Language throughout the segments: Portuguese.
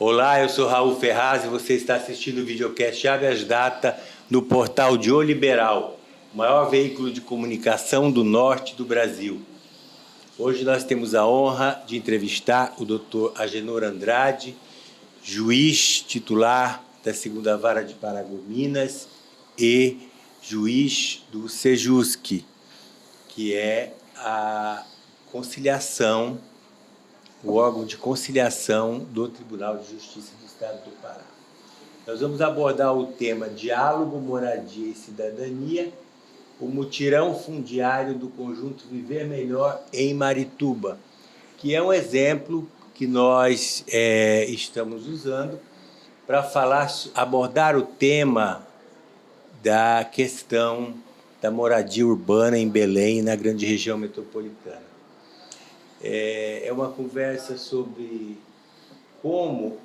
Olá, eu sou Raul Ferraz e você está assistindo o videocast Habeas Data no portal de O Liberal, o maior veículo de comunicação do norte do Brasil. Hoje nós temos a honra de entrevistar o Dr. Agenor Andrade, juiz titular da 2ª Vara de Paragominas e juiz do Sejusc, que é a conciliação, o órgão de conciliação do Tribunal de Justiça do Estado do Pará. Nós vamos abordar o tema Diálogo, Moradia e Cidadania, o mutirão fundiário do conjunto Viver Melhor em Marituba, que é um exemplo que nós estamos usando para abordar o tema da questão da moradia urbana em Belém, na grande região metropolitana. É uma conversa sobre como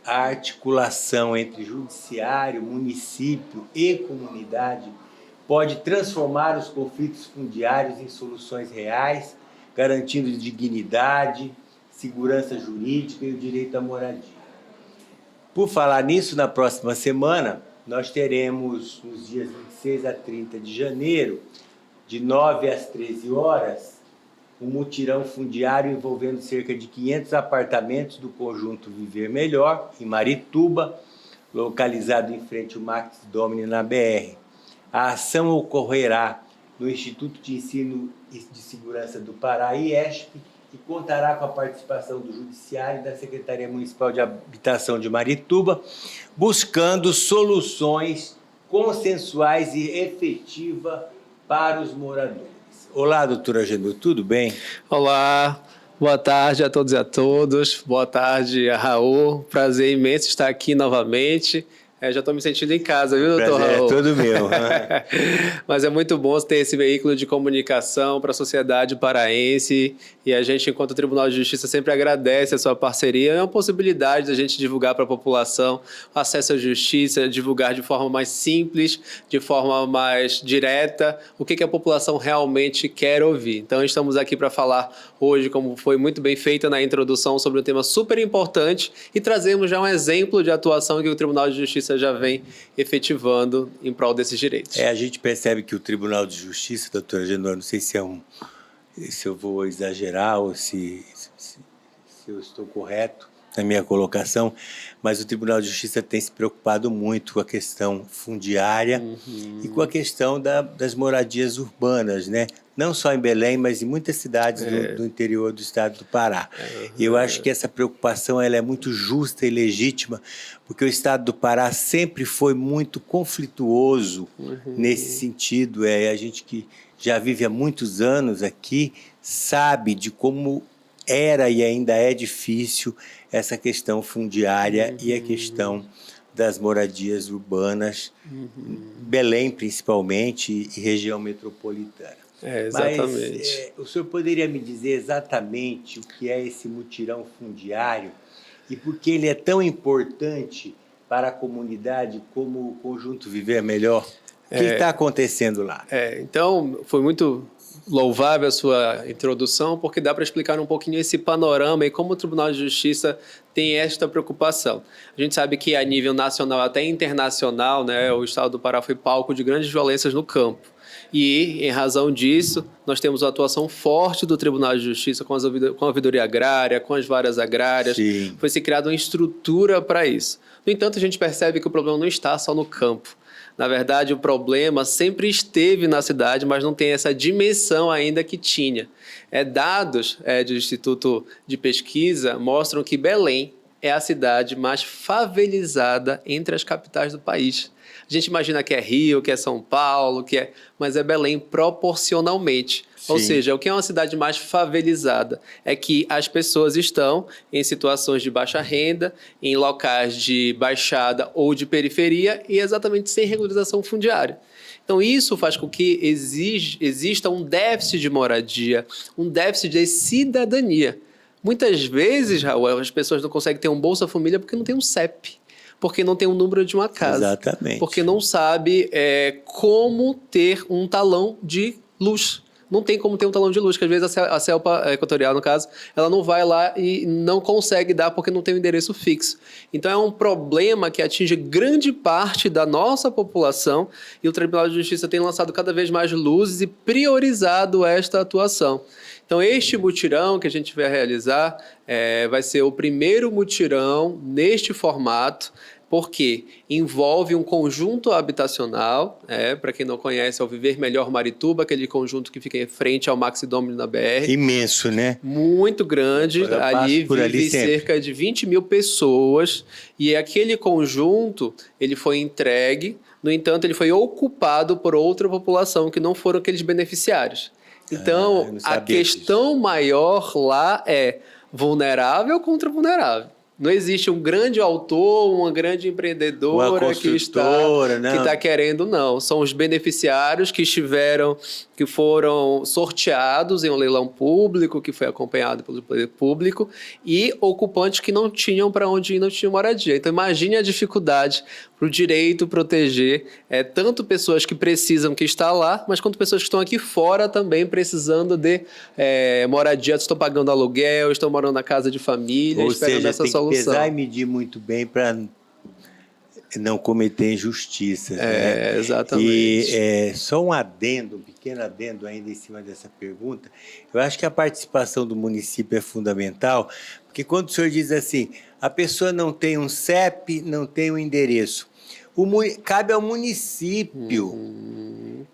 a articulação entre judiciário, município e comunidade pode transformar os conflitos fundiários em soluções reais, garantindo dignidade, segurança jurídica e o direito à moradia. Por falar nisso, na próxima semana, nós teremos, nos dias 26 a 30 de janeiro, de 9 às 13 horas, um mutirão fundiário envolvendo cerca de 500 apartamentos do conjunto Viver Melhor, em Marituba, localizado em frente ao Max Domini, na BR. A ação ocorrerá no Instituto de Ensino e de Segurança do Pará, IESP, e contará com a participação do Judiciário e da Secretaria Municipal de Habitação de Marituba, buscando soluções consensuais e efetivas para os moradores. Olá, doutora Agenor, tudo bem? Olá, boa tarde a todos e a todas. Boa tarde, Raul. Prazer imenso estar aqui novamente. Já estou me sentindo em casa, viu, doutor Raul? Prazer é todo meu. Mas é muito bom ter esse veículo de comunicação para a sociedade paraense e a gente, enquanto Tribunal de Justiça, sempre agradece a sua parceria. É uma possibilidade da gente divulgar para a população o acesso à justiça, divulgar de forma mais simples, de forma mais direta, o que a população realmente quer ouvir. Então, estamos aqui para falar hoje, como foi muito bem feita na introdução, sobre um tema super importante e trazemos já um exemplo de atuação que o Tribunal de Justiça já vem efetivando em prol desses direitos. A gente percebe que o Tribunal de Justiça, doutora Agenor, não sei se eu vou exagerar ou se eu estou correto na minha colocação, mas o Tribunal de Justiça tem se preocupado muito com a questão fundiária e com a questão das moradias urbanas, né? Não só em Belém, mas em muitas cidades do interior do estado do Pará. E eu acho que essa preocupação ela é muito justa e legítima, porque o estado do Pará sempre foi muito conflituoso nesse sentido. A gente que já vive há muitos anos aqui sabe de como era e ainda é difícil essa questão fundiária e a questão das moradias urbanas, Belém principalmente e região metropolitana. Exatamente. Mas o senhor poderia me dizer exatamente o que é esse mutirão fundiário e por que ele é tão importante para a comunidade como o Conjunto Viver Melhor? O que está acontecendo lá? Então, foi muito louvável a sua introdução, porque dá para explicar um pouquinho esse panorama e como o Tribunal de Justiça tem esta preocupação. A gente sabe que a nível nacional até internacional, né, o estado do Pará foi palco de grandes violências no campo. E, em razão disso, nós temos a atuação forte do Tribunal de Justiça com a ouvidoria agrária, com as varas agrárias. Sim. Foi se criada uma estrutura para isso. No entanto, a gente percebe que o problema não está só no campo. Na verdade, o problema sempre esteve na cidade, mas não tem essa dimensão ainda que tinha. Dados do Instituto de Pesquisa mostram que Belém é a cidade mais favelizada entre as capitais do país. A gente imagina que é Rio, que é São Paulo, mas é Belém proporcionalmente. Sim. Ou seja, o que é uma cidade mais favelizada? É que as pessoas estão em situações de baixa renda, em locais de baixada ou de periferia e exatamente sem regularização fundiária. Então, isso faz com que exista um déficit de moradia, um déficit de cidadania. Muitas vezes, Raul, as pessoas não conseguem ter um Bolsa Família porque não tem um CEP. Porque não tem o número de uma casa. Exatamente. Porque não sabe como ter um talão de luz. não tem como ter um talão de luz, que às vezes a CELPA Equatorial, no caso, ela não vai lá e não consegue dar porque não tem um endereço fixo. Então é um problema que atinge grande parte da nossa população e o Tribunal de Justiça tem lançado cada vez mais luzes e priorizado esta atuação. Então, este mutirão que a gente vai realizar vai ser o primeiro mutirão neste formato, porque envolve um conjunto habitacional, para quem não conhece, é o Viver Melhor Marituba, aquele conjunto que fica em frente ao Maxidômino na BR. Imenso, né? Muito grande, ali vive cerca de 20 mil pessoas, e aquele conjunto ele foi entregue, no entanto, ele foi ocupado por outra população, que não foram aqueles beneficiários. Então, a questão maior lá é vulnerável contra vulnerável. Não existe um grande autor, uma grande empreendedora que está querendo, não. São os beneficiários que foram sorteados em um leilão público, que foi acompanhado pelo poder público, e ocupantes que não tinham para onde ir, não tinham moradia. Então, imagine a dificuldade para o direito proteger tanto pessoas que precisam que está lá, mas quanto pessoas que estão aqui fora também precisando de moradia, estão pagando aluguel, estão morando na casa de família, esperando essa solução. Pesar e medir muito bem para não cometer injustiças. Né? Exatamente. E só um adendo, um pequeno adendo ainda em cima dessa pergunta. Eu acho que a participação do município é fundamental, porque quando o senhor diz assim, a pessoa não tem um CEP, não tem um endereço, cabe ao município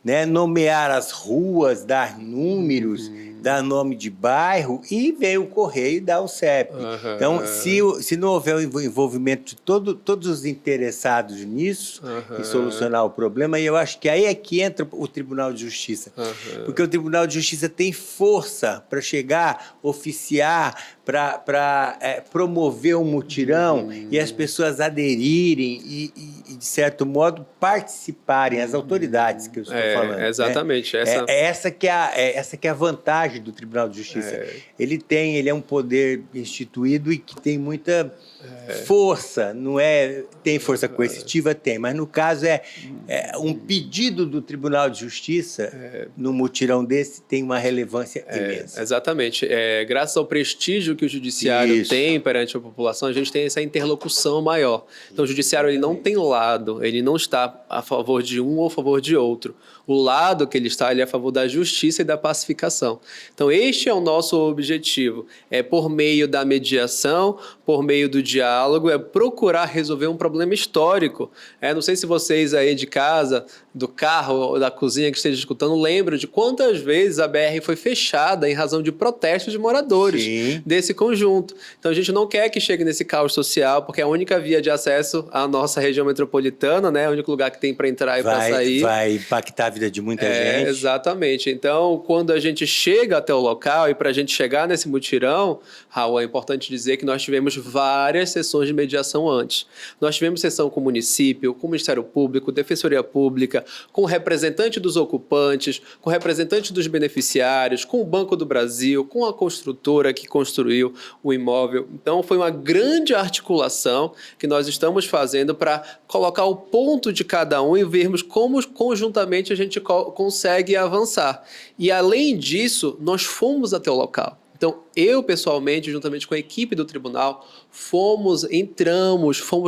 né, nomear as ruas, dar números, dar nome de bairro e vem o correio e dá o CEP. Então, se não houver o envolvimento de todos os interessados nisso, em solucionar o problema, e eu acho que aí é que entra o Tribunal de Justiça. Porque o Tribunal de Justiça tem força para chegar, oficiar, para promover um mutirão e as pessoas aderirem e, de certo modo, participarem, as autoridades que eu estou falando. Exatamente. Né? Essa que é a vantagem do Tribunal de Justiça. Ele é um poder instituído e que tem muita força, não é? Tem força coercitiva? Tem, mas no caso um pedido do Tribunal de Justiça, no mutirão desse, tem uma relevância imensa. Exatamente. Graças ao prestígio que o judiciário tem perante a população, a gente tem essa interlocução maior. Então, o judiciário ele não tem lado, ele não está a favor de um ou a favor de outro. O lado que ele está, ele é a favor da justiça e da pacificação. Então, este é o nosso objetivo. Por meio da mediação, por meio do diálogo, procurar resolver um problema histórico. Não sei se vocês aí de casa, do carro ou da cozinha que estejam escutando, lembram de quantas vezes a BR foi fechada em razão de protestos de moradores desse conjunto. Então, a gente não quer que chegue nesse caos social, porque é a única via de acesso à nossa região metropolitana, né? É o único lugar que tem para entrar e para sair. Vai impactar a vida de muita gente. Exatamente. Então, quando a gente chega até o local, e para a gente chegar nesse mutirão, Raul, é importante dizer que nós tivemos várias sessões de mediação antes. Nós tivemos sessão com o município, com o Ministério Público, Defensoria Pública, com o representante dos ocupantes, com o representante dos beneficiários, com o Banco do Brasil, com a construtora que construiu o imóvel. Então, foi uma grande articulação que nós estamos fazendo para colocar o ponto de cada um e vermos como conjuntamente a gente consegue avançar. E, além disso, nós fomos até o local. Então, eu, pessoalmente, juntamente com a equipe do tribunal, fomos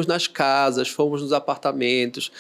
nas casas, fomos nos apartamentos,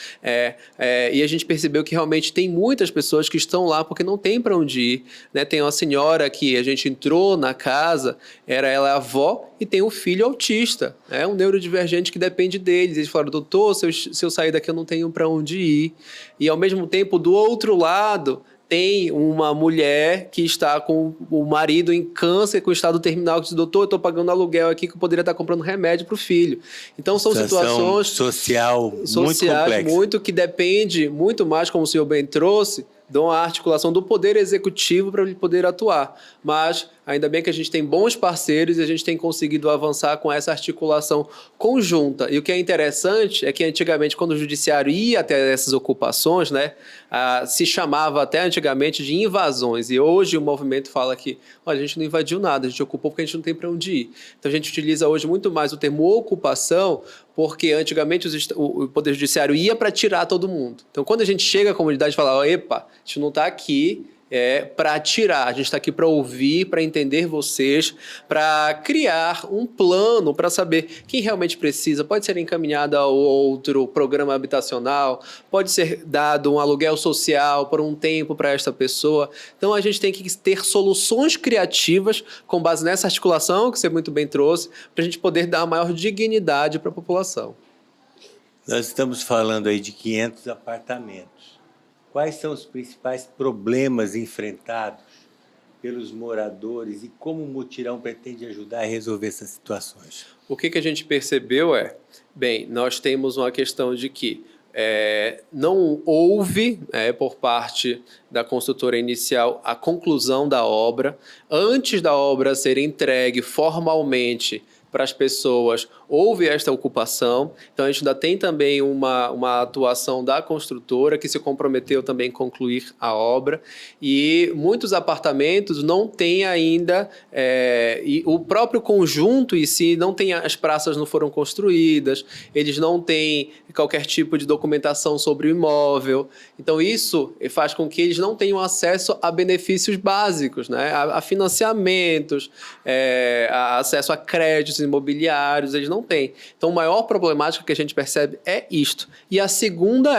e a gente percebeu que realmente tem muitas pessoas que estão lá porque não tem para onde ir. Né? Tem uma senhora que a gente entrou na casa, ela é avó e tem um filho autista, um neurodivergente que depende deles. Eles falaram, doutor, se eu sair daqui eu não tenho para onde ir. E, ao mesmo tempo, do outro lado, tem uma mulher que está com o marido em câncer, com estado terminal, que diz, doutor, eu estou pagando aluguel aqui que eu poderia estar comprando remédio para o filho. Então, são situações sociais muito complexas, que depende muito mais, como o senhor bem trouxe, de uma articulação do poder executivo para ele poder atuar. Mas, ainda bem que a gente tem bons parceiros e a gente tem conseguido avançar com essa articulação conjunta. E o que é interessante é que antigamente, quando o judiciário ia até essas ocupações, né, se chamava até antigamente de invasões. E hoje o movimento fala que, olha, a gente não invadiu nada, a gente ocupou porque a gente não tem para onde ir. Então a gente utiliza hoje muito mais o termo ocupação, porque antigamente o Poder Judiciário ia para tirar todo mundo. Então, quando a gente chega à comunidade e fala, epa, a gente não está aqui, para tirar. A gente está aqui para ouvir, para entender vocês, para criar um plano para saber quem realmente precisa. Pode ser encaminhado a outro programa habitacional, pode ser dado um aluguel social por um tempo para esta pessoa. Então a gente tem que ter soluções criativas com base nessa articulação que você muito bem trouxe, para a gente poder dar maior dignidade para a população. Nós estamos falando aí de 500 apartamentos. Quais são os principais problemas enfrentados pelos moradores e como o Mutirão pretende ajudar a resolver essas situações? O que a gente percebeu bem, nós temos uma questão de que não houve, por parte da construtora inicial, a conclusão da obra. Antes da obra ser entregue formalmente para as pessoas, houve esta ocupação. Então, a gente ainda tem também uma atuação da construtora que se comprometeu também a concluir a obra. E muitos apartamentos não têm ainda, e o próprio conjunto em si não tem, as praças não foram construídas, eles não têm qualquer tipo de documentação sobre o imóvel. Então, isso faz com que eles não tenham acesso a benefícios básicos, né? A financiamentos, a acesso a créditos imobiliários, eles não têm. Então, a maior problemática que a gente percebe é isto. E a segunda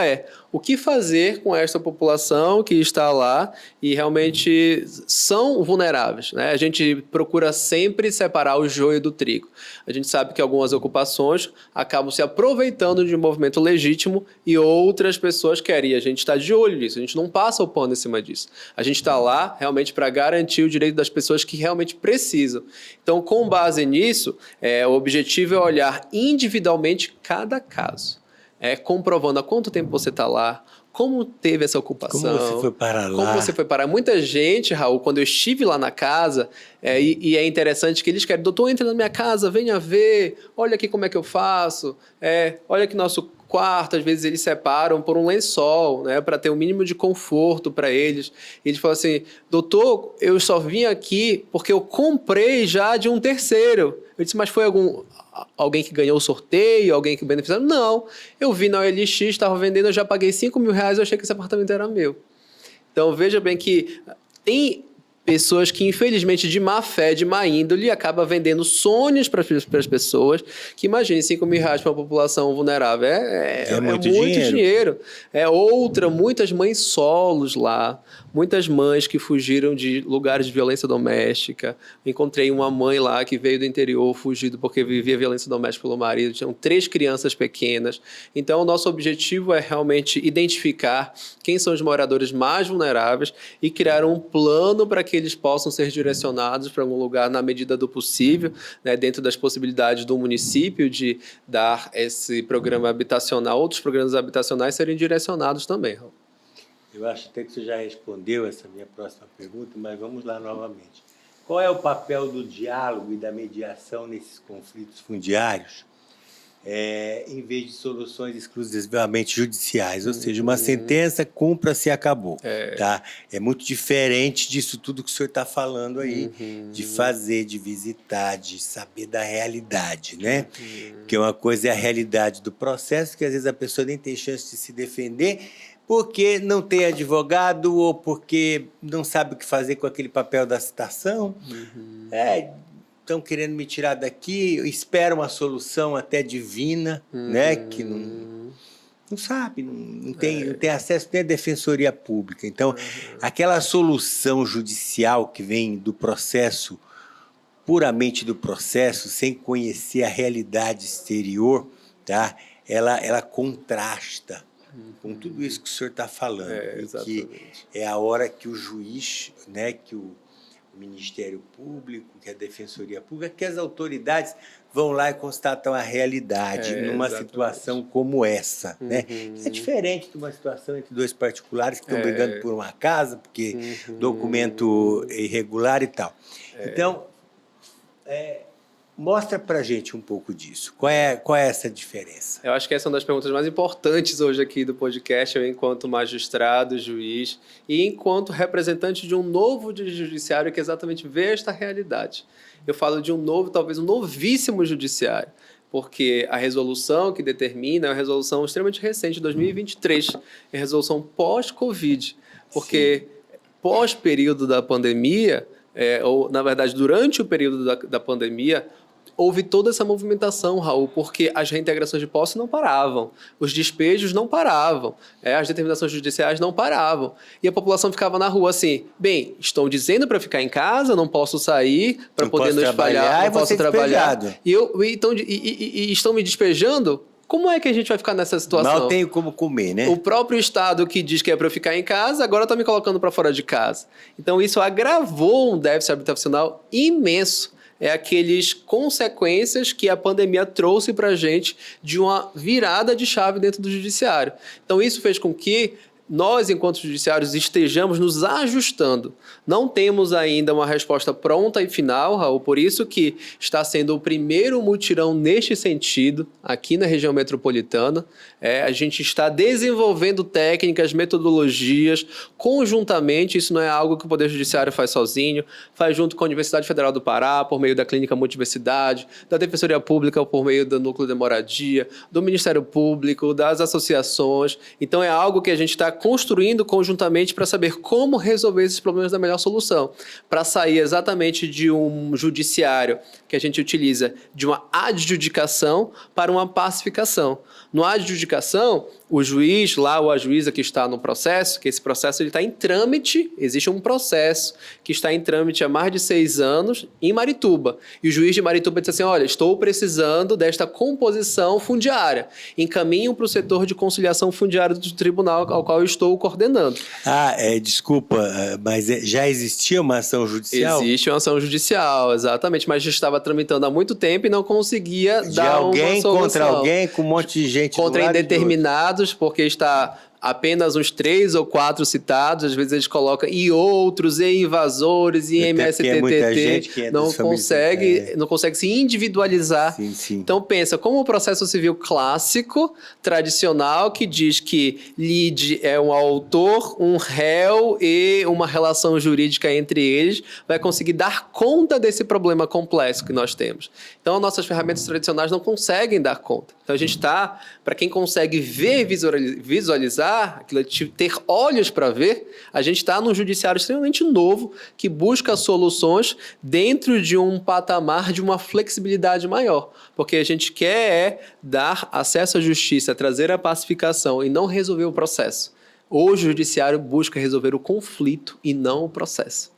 o que fazer com esta população que está lá e realmente são vulneráveis, né? A gente procura sempre separar o joio do trigo. A gente sabe que algumas ocupações acabam se aproveitando de um movimento legítimo e outras pessoas querem. E a gente está de olho nisso, a gente não passa o pano em cima disso. A gente está lá realmente para garantir o direito das pessoas que realmente precisam. Então, com base nisso, o objetivo é olhar individualmente cada caso. Comprovando há quanto tempo você está lá, como teve essa ocupação. Como você foi parar lá. Como você foi parar. Muita gente, Raul, quando eu estive lá na casa, e é interessante que eles querem, doutor, entre na minha casa, venha ver, olha aqui como é que eu faço, olha aqui nosso quarto, às vezes eles separam por um lençol, né, para ter um mínimo de conforto para eles. E eles falam assim, doutor, eu só vim aqui porque eu comprei já de um terceiro. Eu disse, mas foi alguém que ganhou o sorteio, alguém que beneficiou? Não, eu vi na OLX, estava vendendo, eu já paguei R$5.000, eu achei que esse apartamento era meu. Então, veja bem que tem pessoas que, infelizmente, de má fé, de má índole, acabam vendendo sonhos para as pessoas, que imagine R$5.000 para uma população vulnerável. É muito dinheiro. Muitas mães solos lá, muitas mães que fugiram de lugares de violência doméstica. Encontrei uma mãe lá que veio do interior, fugido porque vivia violência doméstica pelo marido. Tinham 3 crianças pequenas. Então, o nosso objetivo é realmente identificar quem são os moradores mais vulneráveis e criar um plano para que eles possam ser direcionados para algum lugar na medida do possível, né, dentro das possibilidades do município de dar esse programa habitacional, outros programas habitacionais serem direcionados também. Eu acho até que você já respondeu essa minha próxima pergunta, mas vamos lá novamente. Qual é o papel do diálogo e da mediação nesses conflitos fundiários, em vez de soluções exclusivamente judiciais? Ou seja, uma sentença, cumpra-se e acabou. Tá? É muito diferente disso tudo que o senhor está falando aí, de fazer, de visitar, de saber da realidade, né? Porque uma coisa é a realidade do processo, que às vezes a pessoa nem tem chance de se defender, porque não tem advogado ou porque não sabe o que fazer com aquele papel da citação. Estão querendo me tirar daqui, espera uma solução até divina, né? Que não sabe, não tem acesso nem à defensoria pública. Então, aquela solução judicial que vem do processo, puramente do processo, sem conhecer a realidade exterior, tá? Ela contrasta com tudo isso que o senhor está falando, que é a hora que o juiz, né, que o Ministério Público, que a Defensoria Pública, que as autoridades vão lá e constatam a realidade numa situação como essa, né? É diferente de uma situação entre 2 particulares que estão brigando por uma casa, porque documento irregular e tal. Então, mostra pra gente um pouco disso. Qual é essa diferença? Eu acho que essa é uma das perguntas mais importantes hoje aqui do podcast, eu enquanto magistrado, juiz e enquanto representante de um novo judiciário que exatamente vê esta realidade. Eu falo de um novo, talvez um novíssimo judiciário, porque a resolução que determina é uma resolução extremamente recente, de 2023, é a resolução pós-Covid, porque pós-período da pandemia, ou na verdade durante o período da pandemia, houve toda essa movimentação, Raul, porque as reintegrações de posse não paravam, os despejos não paravam, as determinações judiciais não paravam. E a população ficava na rua assim, bem, estão dizendo para ficar em casa, não posso sair, para poder não espalhar, não posso trabalhar. E estão me despejando? Como é que a gente vai ficar nessa situação? Mal tenho como comer, né? O próprio Estado que diz que é para eu ficar em casa, agora está me colocando para fora de casa. Então, isso agravou um déficit habitacional imenso. Aquelas consequências que a pandemia trouxe para a gente de uma virada de chave dentro do judiciário. Então, isso fez com que nós, enquanto judiciários, estejamos nos ajustando. Não temos ainda uma resposta pronta e final, Raul, por isso que está sendo o primeiro mutirão neste sentido, aqui na região metropolitana. A gente está desenvolvendo técnicas, metodologias, conjuntamente, isso não é algo que o Poder Judiciário faz sozinho, faz junto com a Universidade Federal do Pará, por meio da Clínica Multiversidade, da Defensoria Pública, por meio do Núcleo de Moradia, do Ministério Público, das associações. Então, é algo que a gente está construindo conjuntamente para saber como resolver esses problemas da melhor solução, para sair exatamente de um judiciário que a gente utiliza de uma adjudicação para uma pacificação. No adjudicação, o juiz lá ou a juíza que está no processo, que esse processo está em trâmite, existe um processo que está em trâmite há mais de 6 anos em Marituba. E o juiz de Marituba diz assim, olha, estou precisando desta composição fundiária. Encaminho para o setor de conciliação fundiária do tribunal ao qual eu estou coordenando. Desculpa, mas já existia uma ação judicial? Existe uma ação judicial, exatamente, mas já estava tramitando há muito tempo e não conseguia dar uma solução. Contra alguém, com um monte de gente contra indeterminados, porque está apenas uns 3 ou 4 citados, às vezes eles colocam e outros, e invasores, e MSTTT, não consegue se individualizar. Sim. Então pensa, como o processo civil clássico, tradicional, que diz que lide é um autor, um réu e uma relação jurídica entre eles, vai conseguir dar conta desse problema complexo que nós temos. Então as nossas ferramentas tradicionais não conseguem dar conta. Então a gente está, para quem consegue ver, visualizar, ter olhos para ver, a gente está num judiciário extremamente novo que busca soluções dentro de um patamar de uma flexibilidade maior, porque a gente quer dar acesso à justiça, trazer a pacificação e não resolver o processo. Hoje o judiciário busca resolver o conflito e não o processo.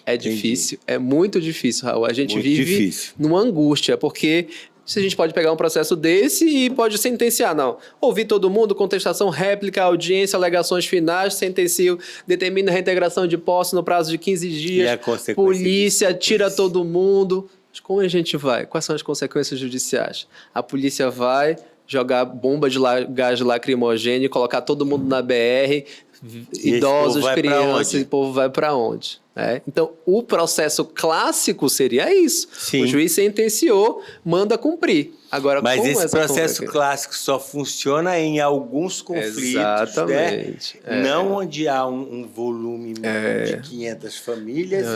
É difícil, é muito difícil, Raul. A gente vive numa angústia, porque se a gente pode pegar um processo desse e pode sentenciar, não. Ouvir todo mundo, contestação, réplica, audiência, alegações finais, sentencio, determina a reintegração de posse no prazo de 15 dias, polícia tira todo mundo. Mas como a gente vai? Quais são as consequências judiciais? A polícia vai jogar bomba de gás lacrimogêneo, colocar todo mundo na BR, idosos, crianças, e o povo vai para onde? Então, o processo clássico seria isso. Sim. O juiz sentenciou, manda cumprir. Agora, mas esse processo clássico só funciona em alguns conflitos. Exatamente. Né? Não onde há um volume de 500 famílias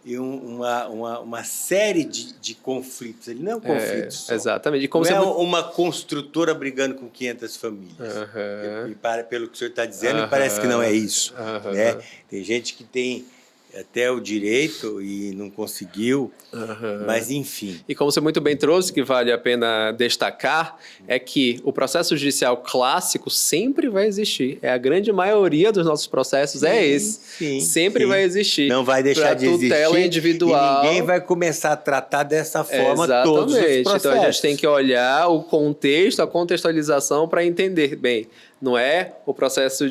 e uma série de conflitos. Ele não é um conflito só. Exatamente. Não é uma construtora brigando com 500 famílias. Pelo que o senhor está dizendo, me parece que não é isso. Né? Tem gente que tem até o direito e não conseguiu, mas enfim. E como você muito bem trouxe, que vale a pena destacar, é que o processo judicial clássico sempre vai existir. A grande maioria dos nossos processos esse. Sempre vai existir. Não vai deixar de existir. Tutela individual. E ninguém vai começar a tratar dessa forma todos os processos. Então a gente tem que olhar o contexto, a contextualização para entender bem. Não é o processo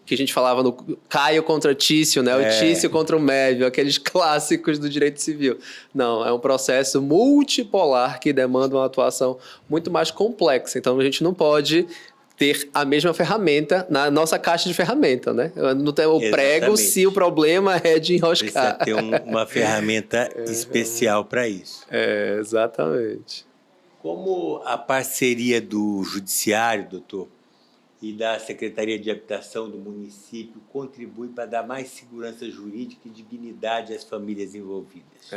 que a gente falava no Caio contra Tício, né? O Tício contra o Médio, aqueles clássicos do direito civil. Não, é um processo multipolar que demanda uma atuação muito mais complexa. Então, a gente não pode ter a mesma ferramenta na nossa caixa de ferramenta, né? Não tem o prego se o problema é de enroscar. Precisa ter uma ferramenta especial para isso. Exatamente. Como a parceria do Judiciário, doutor, e da Secretaria de Habitação do município contribui para dar mais segurança jurídica e dignidade às famílias envolvidas?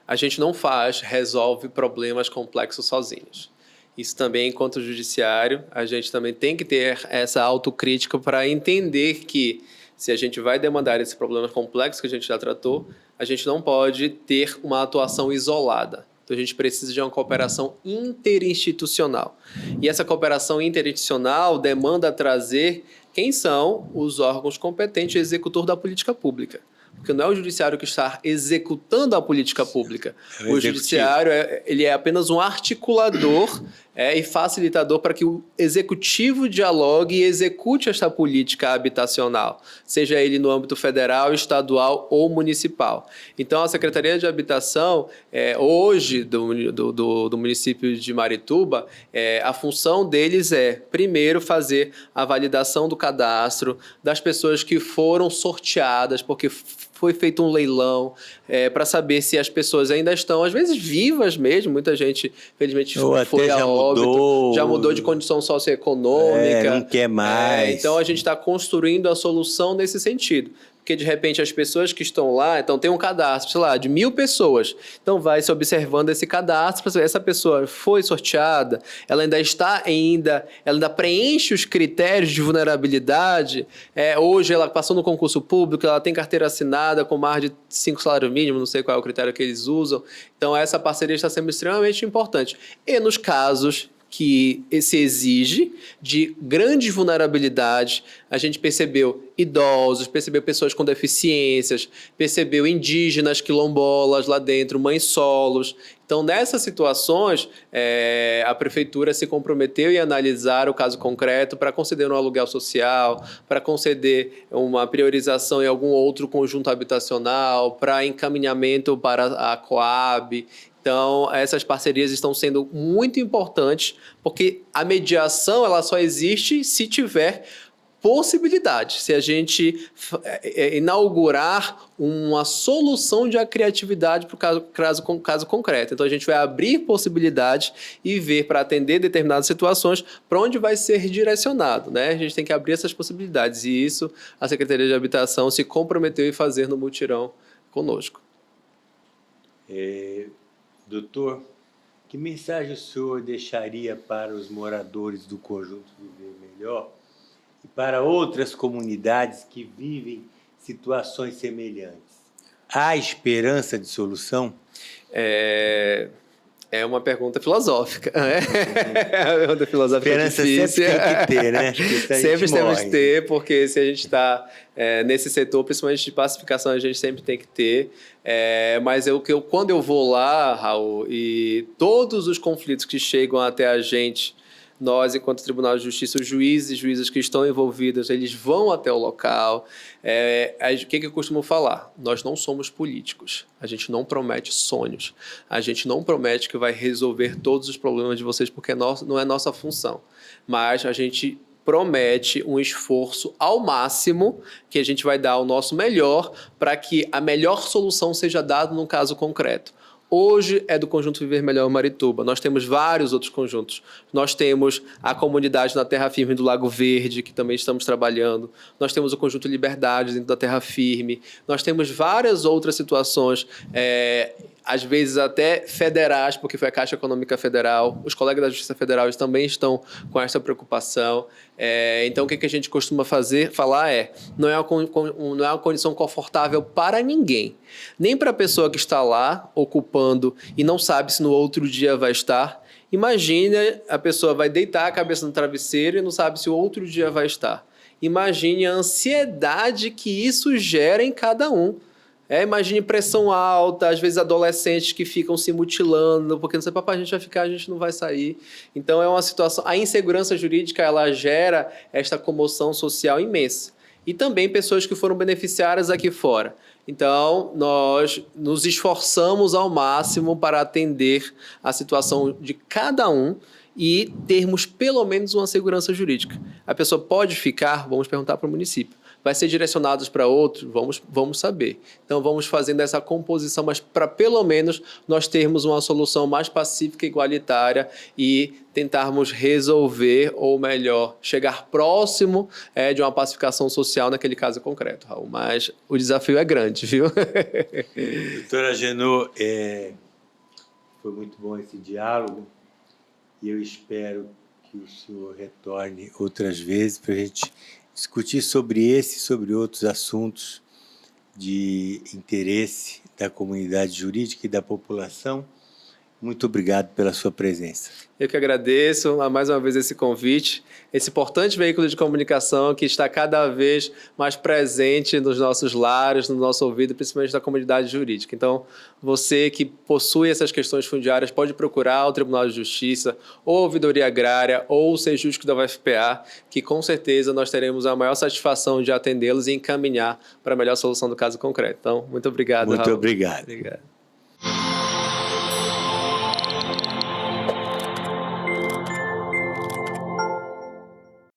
A gente não resolve problemas complexos sozinhos. Isso também, enquanto judiciário, a gente também tem que ter essa autocrítica para entender que Se a gente vai demandar esse problema complexo que a gente já tratou, a gente não pode ter uma atuação isolada. Então, a gente precisa de uma cooperação interinstitucional. E essa cooperação interinstitucional demanda trazer quem são os órgãos competentes executor da política pública. Porque não é o judiciário que está executando a política pública. O judiciário ele é apenas um articulador e facilitador para que o executivo dialogue e execute esta política habitacional, seja ele no âmbito federal, estadual ou municipal. Então, a Secretaria de Habitação, hoje, do município de Marituba, a função deles é, primeiro, fazer a validação do cadastro das pessoas que foram sorteadas, porque foi feito um leilão para saber se as pessoas ainda estão, às vezes, vivas mesmo. Muita gente, felizmente, foi a óbito, já mudou de condição socioeconômica. Não quer mais. Então, a gente está construindo a solução nesse sentido. Porque, de repente, as pessoas que estão lá... Então, tem um cadastro, sei lá, de 1.000 pessoas. Então, vai se observando esse cadastro para saber essa pessoa foi sorteada, ela ainda preenche os critérios de vulnerabilidade. Hoje, ela passou no concurso público, ela tem carteira assinada com mais de 5 salários mínimos, não sei qual é o critério que eles usam. Então, essa parceria está sendo extremamente importante. E nos casos que se exige de grandes vulnerabilidades, a gente percebeu idosos, percebeu pessoas com deficiências, percebeu indígenas, quilombolas lá dentro, mães solos. Então, nessas situações, a prefeitura se comprometeu em analisar o caso concreto para conceder um aluguel social, para conceder uma priorização em algum outro conjunto habitacional, para encaminhamento para a Coab. Então, essas parcerias estão sendo muito importantes, porque a mediação ela só existe se tiver possibilidade, se a gente inaugurar uma solução de criatividade para o caso concreto. Então, a gente vai abrir possibilidades e ver, para atender determinadas situações, para onde vai ser direcionado, né? A gente tem que abrir essas possibilidades, e isso a Secretaria de Habitação se comprometeu em fazer no mutirão conosco. Doutor, que mensagem o senhor deixaria para os moradores do Conjunto Viver Melhor e para outras comunidades que vivem situações semelhantes? Há esperança de solução? É uma pergunta filosófica, né? É uma pergunta filosófica esperança difícil. Sempre tem que ter, né? Sempre temos que ter, porque se a gente está nesse setor, principalmente de pacificação, a gente sempre tem que ter. Mas quando eu vou lá, Raul, e todos os conflitos que chegam até a gente, nós, enquanto Tribunal de Justiça, os juízes e juízas que estão envolvidos, eles vão até o local. O que eu costumo falar? Nós não somos políticos. A gente não promete sonhos. A gente não promete que vai resolver todos os problemas de vocês, porque não é nossa função. Mas a gente promete um esforço ao máximo, que a gente vai dar o nosso melhor para que a melhor solução seja dada num caso concreto. Hoje é do Conjunto Viver Melhor Marituba. Nós temos vários outros conjuntos. Nós temos a comunidade na Terra Firme do Lago Verde, que também estamos trabalhando. Nós temos o Conjunto Liberdade dentro da Terra Firme. Nós temos várias outras situações, às vezes até federais, porque foi a Caixa Econômica Federal. Os colegas da Justiça Federal também estão com essa preocupação. Então, o que a gente costuma falar não é uma condição confortável para ninguém. Nem para a pessoa que está lá ocupando e não sabe se no outro dia vai estar. Imagine a pessoa vai deitar a cabeça no travesseiro e não sabe se o outro dia vai estar. Imagine a ansiedade que isso gera em cada um. Imagine pressão alta, às vezes adolescentes que ficam se mutilando, porque não sei, papai, a gente vai ficar, a gente não vai sair. Então, é uma situação... A insegurança jurídica, ela gera esta comoção social imensa. E também pessoas que foram beneficiárias aqui fora. Então, nós nos esforçamos ao máximo para atender a situação de cada um e termos pelo menos uma segurança jurídica. A pessoa pode ficar, vamos perguntar para o município. Vai ser direcionados para outros, vamos saber. Então, vamos fazendo essa composição, mas para pelo menos nós termos uma solução mais pacífica e igualitária e tentarmos resolver, ou melhor, chegar próximo de uma pacificação social naquele caso concreto, Raul. Mas o desafio é grande, viu? Doutora Genô, foi muito bom esse diálogo e eu espero que o senhor retorne outras vezes para a gente discutir sobre esse e sobre outros assuntos de interesse da comunidade jurídica e da população. Muito obrigado pela sua presença. Eu que agradeço mais uma vez esse convite, esse importante veículo de comunicação que está cada vez mais presente nos nossos lares, no nosso ouvido, principalmente da comunidade jurídica. Então, você que possui essas questões fundiárias pode procurar o Tribunal de Justiça, ou a Ouvidoria Agrária, ou o Sejusc da UFPA, que com certeza nós teremos a maior satisfação de atendê-los e encaminhar para a melhor solução do caso concreto. Então, muito obrigado, Muito Raul. obrigado. Obrigado.